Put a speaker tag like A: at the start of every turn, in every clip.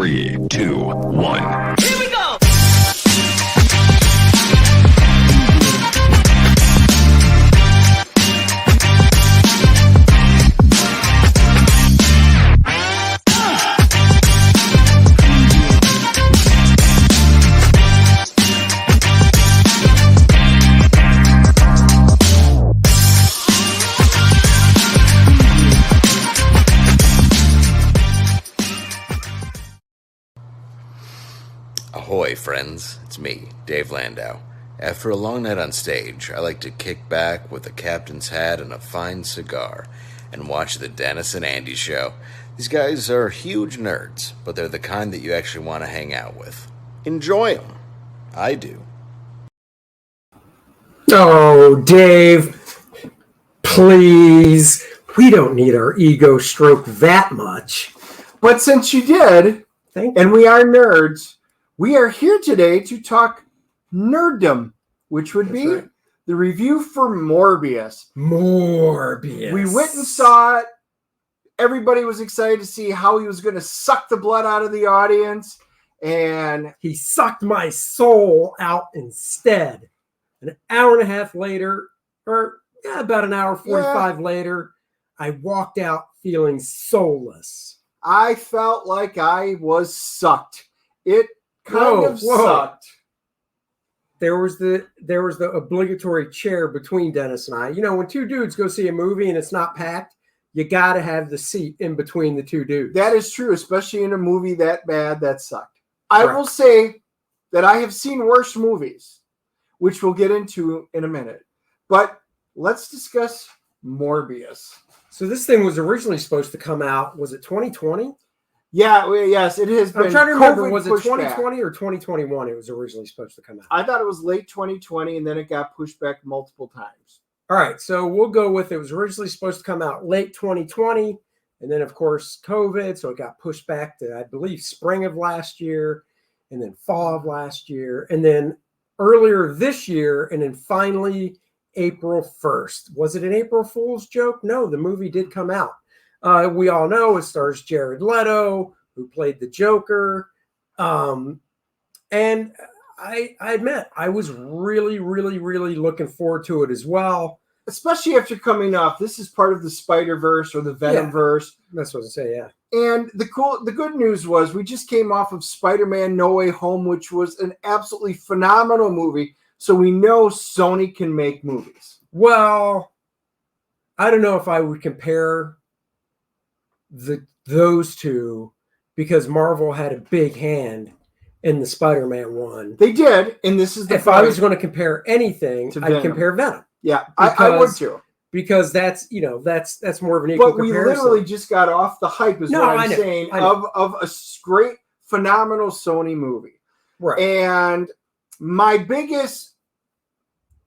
A: 3, 2, 1.
B: Here we go!
C: Ahoy, friends. It's me, Dave Landau. After a long night on stage, I like to kick back with a captain's hat and a fine cigar and watch the Dennis and Andy show. These guys are huge nerds, but they're the kind that you actually want to hang out with. Enjoy them. I do.
D: Oh, Dave, please. We don't need our ego stroked that much.
E: But since you did, and we are nerds, we are here today to talk nerddom, which would be the review for Morbius.
D: Morbius.
E: We went and saw it. Everybody was excited to see how he was going to suck the blood out of the audience. And
D: he sucked my soul out instead. An hour and a half later, or about an hour 45 later, I walked out feeling soulless.
E: I felt like I was sucked. It kind of sucked.
D: There was the obligatory chair between Dennis and I. You know, when two dudes go see a movie and it's not packed, you got to have the seat in between the two dudes.
E: That is true, especially in a movie that bad that sucked. I will say that I have seen worse movies, which we'll get into in a minute. But let's discuss Morbius.
D: So this thing was originally supposed to come out, was it 2020?
E: Yeah, yes, it has been.
D: I'm trying to remember, was it
E: 2020
D: or 2021 it was originally supposed to come out?
E: I thought it was late 2020, and then it got pushed back multiple times.
D: All right, so we'll go with it was originally supposed to come out late 2020, and then, of course, COVID, so it got pushed back to, I believe, spring of last year, and then fall of last year, and then earlier this year, and then finally April 1st. Was it an April Fool's joke? No, the movie did come out. We all know it stars Jared Leto, who played the Joker. And I admit, I was really, really, really looking forward to it as well.
E: Especially after coming off, this is part of the Spider-Verse or the Venom-verse.
D: That's what I say, yeah.
E: And the good news was we just came off of Spider-Man No Way Home, which was an absolutely phenomenal movie. So we know Sony can make movies.
D: Well, I don't know if I would compare those two, because Marvel had a big hand in the Spider-Man one.
E: They did, and this is the
D: if I was going to compare anything, I'd compare Venom.
E: Yeah, I would too.
D: Because that's that's more of an equal comparison.
E: But we literally just got off the hype, is what I'm saying, of a great, phenomenal Sony movie.
D: Right.
E: And my biggest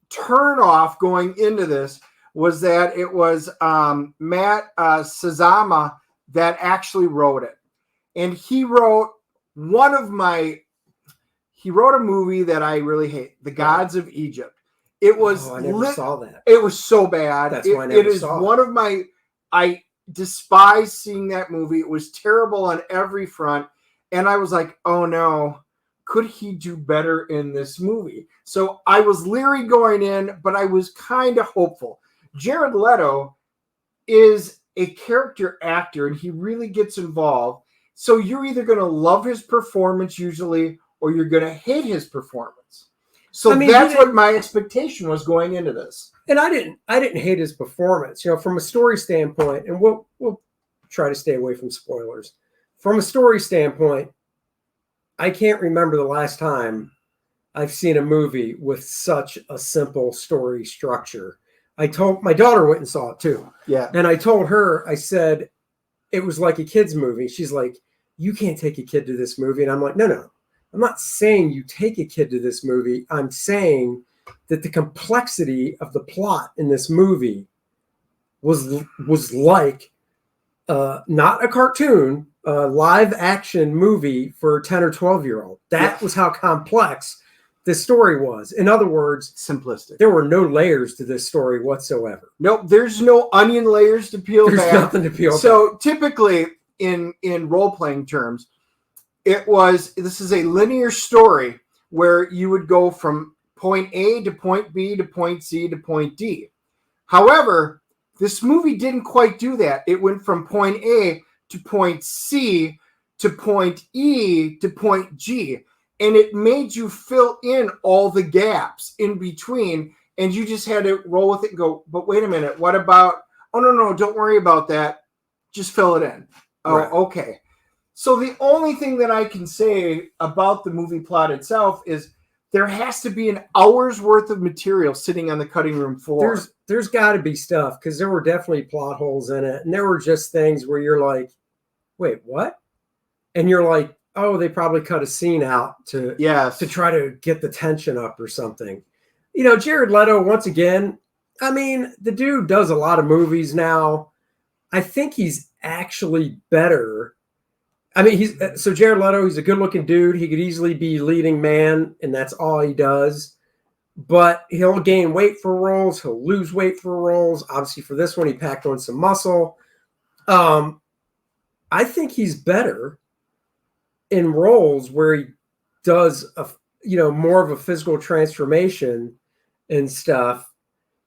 E: turn off going into this was that it was Matt Sazama that actually wrote it. And he wrote a movie that I really hate, The Gods of Egypt. It was
D: I never saw that.
E: It was so bad.
D: That's why I never saw it.
E: One of my, I despise seeing that movie. It was terrible on every front. And I was like, oh no, could he do better in this movie? So I was leery going in, but I was kind of hopeful. Jared Leto is a character actor and he really gets involved. So you're either going to love his performance usually, or you're going to hate his performance. So that's what my expectation was going into this.
D: And I didn't hate his performance, from a story standpoint, and we'll try to stay away from spoilers. From a story standpoint, I can't remember the last time I've seen a movie with such a simple story structure. I told my daughter went and saw it too.
E: Yeah.
D: And I told her, I said, it was like a kid's movie. She's like, you can't take a kid to this movie. And I'm like, no. I'm not saying you take a kid to this movie. I'm saying that the complexity of the plot in this movie was like not a cartoon, a live action movie for a 10 or 12-year-old. That was how complex this story was. In other words,
E: simplistic.
D: There were no layers to this story whatsoever.
E: Nope, there's no onion layers to peel back.
D: There's nothing to peel back.
E: So typically in role-playing terms, This is a linear story where you would go from point A to point B to point C to point D. However, this movie didn't quite do that. It went from point A to point C to point E to point G. And it made you fill in all the gaps in between. And you just had to roll with it and go, but wait a minute, what about, oh, no, don't worry about that. Just fill it in. Oh, right. Okay. So the only thing that I can say about the movie plot itself is there has to be an hour's worth of material sitting on the cutting room floor.
D: There's got to be stuff, because there were definitely plot holes in it. And there were just things where you're like, wait, what? And you're like, oh, they probably cut a scene out to try to get the tension up or something. Jared Leto, once again, I mean, the dude does a lot of movies now. I think he's actually better. I mean, Jared Leto, he's a good-looking dude. He could easily be leading man, and that's all he does. But he'll gain weight for roles. He'll lose weight for roles. Obviously, for this one, he packed on some muscle. I think he's better in roles where he does more of a physical transformation and stuff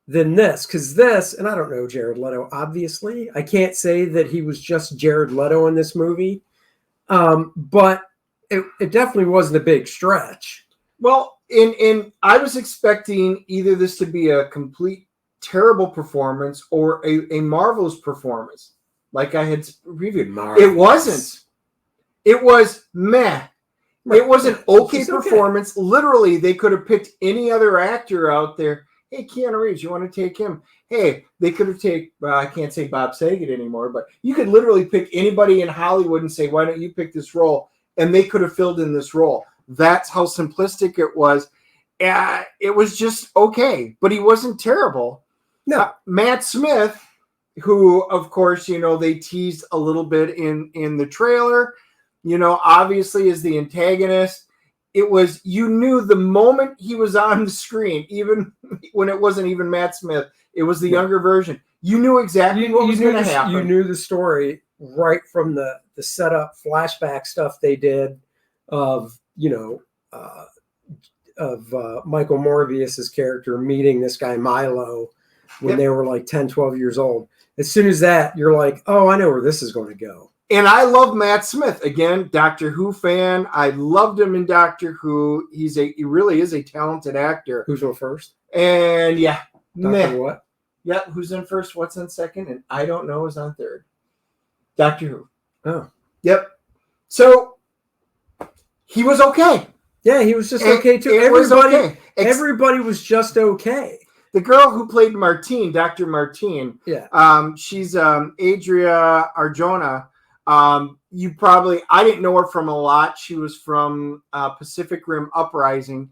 D: than this. Because this, and I don't know Jared Leto, obviously. I can't say that he was just Jared Leto in this movie. But it definitely wasn't a big stretch.
E: Well, I was expecting either this to be a complete terrible performance or a marvelous performance, like I had reviewed. Marvelous. It wasn't. It was meh. Right. It was an okay performance. Okay. Literally, they could have picked any other actor out there. Hey, Keanu Reeves, you want to take him? Hey, they could have taken, I can't say Bob Saget anymore, but you could literally pick anybody in Hollywood and say, why don't you pick this role? And they could have filled in this role. That's how simplistic it was. It was just okay, but he wasn't terrible.
D: No.
E: Matt Smith, who, of course, they teased a little bit in the trailer, obviously is the antagonist. It was, you knew the moment he was on the screen, even when it wasn't even Matt Smith, it was the younger version. You knew exactly what was going to happen.
D: You knew the story right from the setup flashback stuff they did of Michael Morbius's character meeting this guy Milo when they were like 10, 12 years old. As soon as that, you're like, oh, I know where this is going to go.
E: And I love Matt Smith. Again, Doctor Who fan. I loved him in Doctor Who. He really is a talented actor.
D: Who's on first?
E: And yeah.
D: Doctor what?
E: Yeah, who's in first? What's in second? And I don't know is on third. Doctor Who.
D: Oh.
E: Yep. So he was okay.
D: Yeah, he was just okay too. Everybody was just okay.
E: The girl who played Martine, Dr. Martine.
D: Yeah.
E: She's Adria Arjona. I didn't know her from a lot. She was from Pacific Rim Uprising.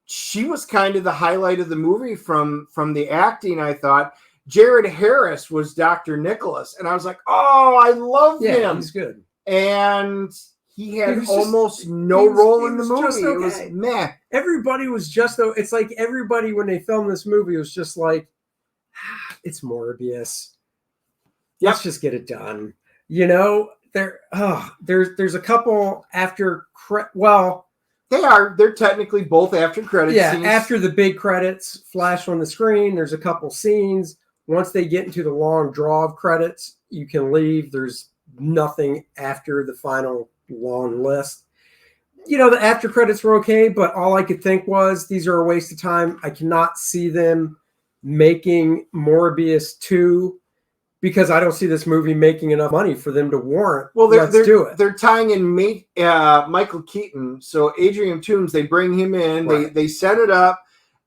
E: She was kind of the highlight of the movie from the acting, I thought. Jared Harris was Dr. Nicholas. And I was like, oh, I love him.
D: Yeah, he's good.
E: And he had almost no role in the movie. Okay. It was meh.
D: Everybody was just, it's like everybody, when they filmed this movie, was just like, it's Morbius.
E: Yep.
D: Let's just get it done. There's a couple after,
E: they're technically both after credits.
D: Yeah,
E: scenes.
D: After the big credits flash on the screen, there's a couple scenes. Once they get into the long draw of credits, you can leave. There's nothing after the final long list. The after credits were okay, but all I could think was these are a waste of time. I cannot see them making Morbius 2 because I don't see this movie making enough money for them to warrant.
E: Well,
D: let's do it.
E: They're tying in Michael Keaton. So Adrian Toomes, they bring him in. Right. They set it up.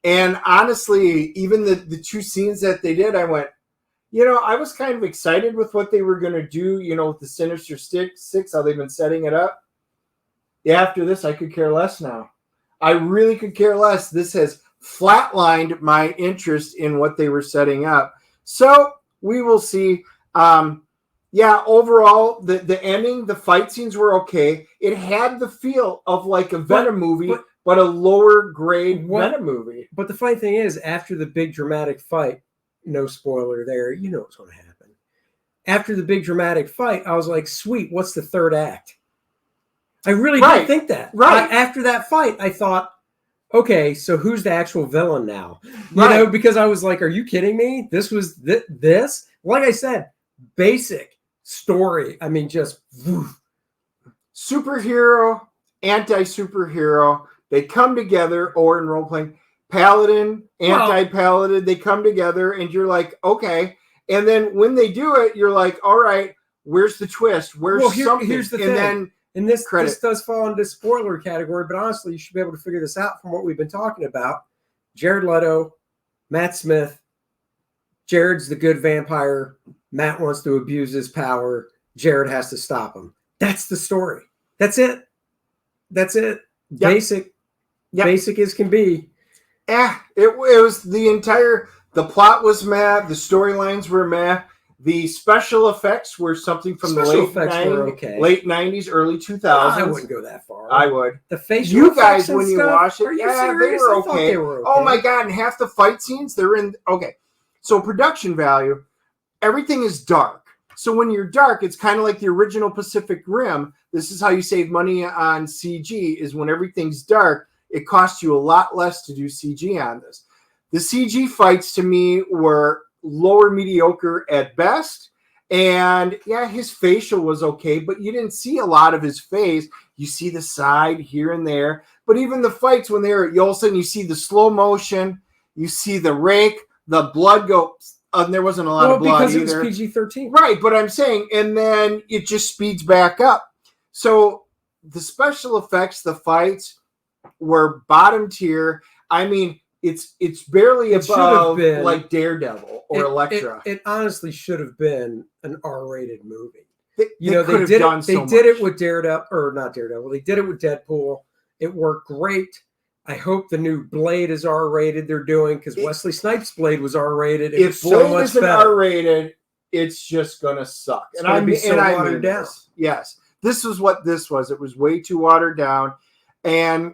E: And honestly, even the two scenes that they did, I went, I was kind of excited with what they were going to do, with the Sinister Six, how they've been setting it up. Yeah, after this, I could care less now. I really could care less. This has flatlined my interest in what they were setting up. So we will see. Overall, the ending, the fight scenes were okay. It had the feel of like a Venom movie, but a lower grade Venom movie.
D: But the funny thing is, after the big dramatic fight, no spoiler there, what's going to happen. After the big dramatic fight, I was like, sweet, what's the third act? I really
E: Right.
D: did think that.
E: Right.
D: After that fight, I thought, okay, so who's the actual villain now? You
E: Right.
D: know, because I was like, are you kidding me? This was this? Like I said, basic story. I mean, just woof.
E: Superhero, anti-superhero, they come together, or in role-playing, paladin, anti-paladin, they come together, and you're like, okay. And then when they do it, you're like, all right, where's the twist? Where's something?
D: Here's the
E: and
D: thing.
E: then
D: And this does fall into spoiler category, but honestly, you should be able to figure this out from what we've been talking about. Jared Leto, Matt Smith. Jared's the good vampire. Matt wants to abuse his power. Jared has to stop him. That's the story. That's it. Yep. Basic. Yep. Basic as can be.
E: It was the plot was meh. The storylines were meh. The special effects were something from the late 90s, early 2000s.
D: I wouldn't go that far.
E: I would.
D: The facial
E: you
D: effects
E: guys, when you
D: stuff,
E: watch it, they were okay. Oh my God, and half the fight scenes, they're in. Okay. So production value, everything is dark. So when you're dark, it's kind of like the original Pacific Rim. This is how you save money on CG, is when everything's dark, it costs you a lot less to do CG on this. The CG fights to me were lower mediocre at best. And yeah, his facial was okay, but you didn't see a lot of his face. You see the side here and there. But even the fights when they're at Yolson, you see the slow motion, you see the rake, the blood go. There wasn't a lot of blood
D: because
E: either.
D: It was PG-13.
E: Right, but I'm saying, and then it just speeds back up. So the special effects, the fights were bottom tier. I mean, it's barely above like Daredevil or Elektra.
D: It honestly should have been an R-rated movie.
E: They
D: did it with Daredevil, or not Daredevil. They did it with Deadpool. It worked great. I hope the new Blade is R-rated. They're doing, because Wesley Snipes' Blade was R-rated.
E: If Blade isn't R-rated, it's just gonna suck.
D: It's gonna be so watered down.
E: Yes, this is what this was. It was way too watered down, and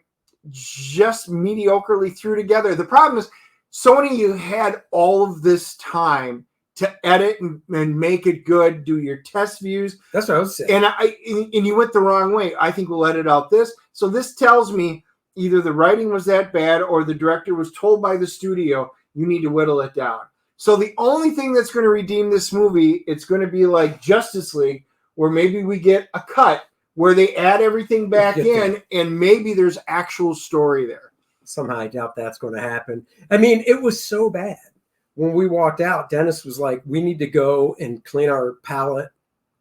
E: just mediocrely threw together. The problem is, Sony, you had all of this time to edit and make it good, do your test views.
D: That's what I was saying.
E: And you went the wrong way. I think we'll edit out this. So this tells me either the writing was that bad or the director was told by the studio, you need to whittle it down. So the only thing that's going to redeem this movie, it's going to be like Justice League, where maybe we get a cut where they add everything back in and maybe there's actual story there.
D: Somehow I doubt that's going to happen. I mean, it was so bad. When we walked out, Dennis was like, we need to go and clean our palate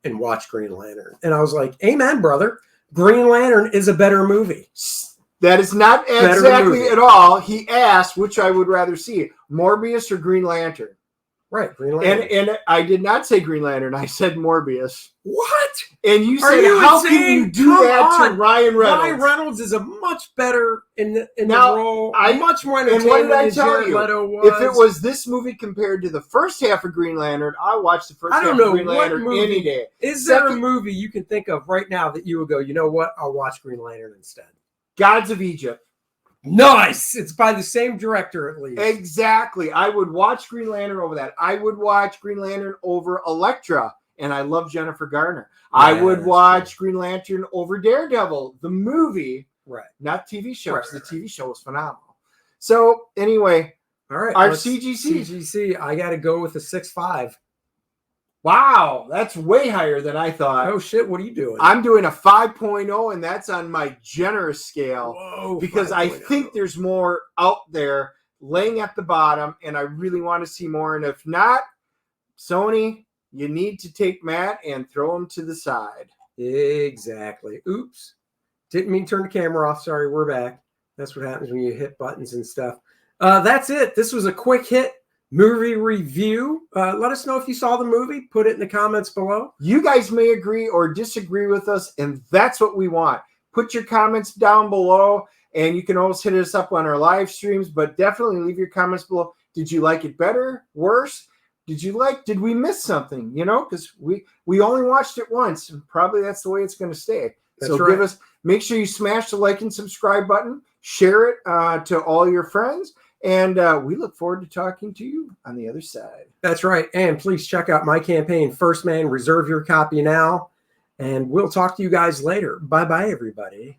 D: and watch Green Lantern. And I was like, amen, brother. Green Lantern is a better movie.
E: That is not exactly at all. He asked, which I would rather see, Morbius or Green Lantern?
D: Right, Green Lantern.
E: And I did not say Green Lantern. I said Morbius.
D: What?
E: And you said, how can you do that to Ryan Reynolds?
D: Ryan Reynolds is a much better in the role. Much more entertaining.
E: And what did I tell
D: Jared
E: you?
D: Leto was.
E: If it was this movie compared to the first half of Green Lantern, I watched the first half of Green Lantern any day.
D: Is there a movie you can think of right now that you would go, you know what? I'll watch Green Lantern instead.
E: Gods of Egypt.
D: Nice. It's by the same director, at least.
E: Exactly. I would watch Green Lantern over that. I would watch Green Lantern over Elektra, and I love Jennifer Garner. Yeah, I would watch Green Lantern over Daredevil, the movie,
D: right?
E: Not TV show. The TV show was phenomenal. So anyway,
D: all right.
E: Our CGC.
D: CGC. I got to go with a 6.5.
E: Wow, that's way higher than I thought.
D: Oh, shit, what are you doing?
E: I'm doing a 5.0, and that's on my generous scale.
D: Whoa,
E: because 5.0. I think there's more out there laying at the bottom, and I really want to see more. And if not, Sony, you need to take Matt and throw him to the side.
D: Exactly. Oops. Didn't mean to turn the camera off. Sorry, we're back. That's what happens when you hit buttons and stuff. That's it. This was a quick hit movie review. Let us know if you saw the movie. Put it in the comments below.
E: You guys may agree or disagree with us, and that's what we want. Put your comments down below, and you can always hit us up on our live streams, but definitely leave your comments below. Did you like it better? Worse? Did we miss something? You know, because we only watched it once, and probably that's the way it's going to stay.
D: That's right.
E: Make sure you smash the like and subscribe button, share it to all your friends, and we look forward to talking to you on the other side.
D: That's right. And please check out my campaign, First Man. Reserve your copy now. And we'll talk to you guys later. Bye-bye, everybody.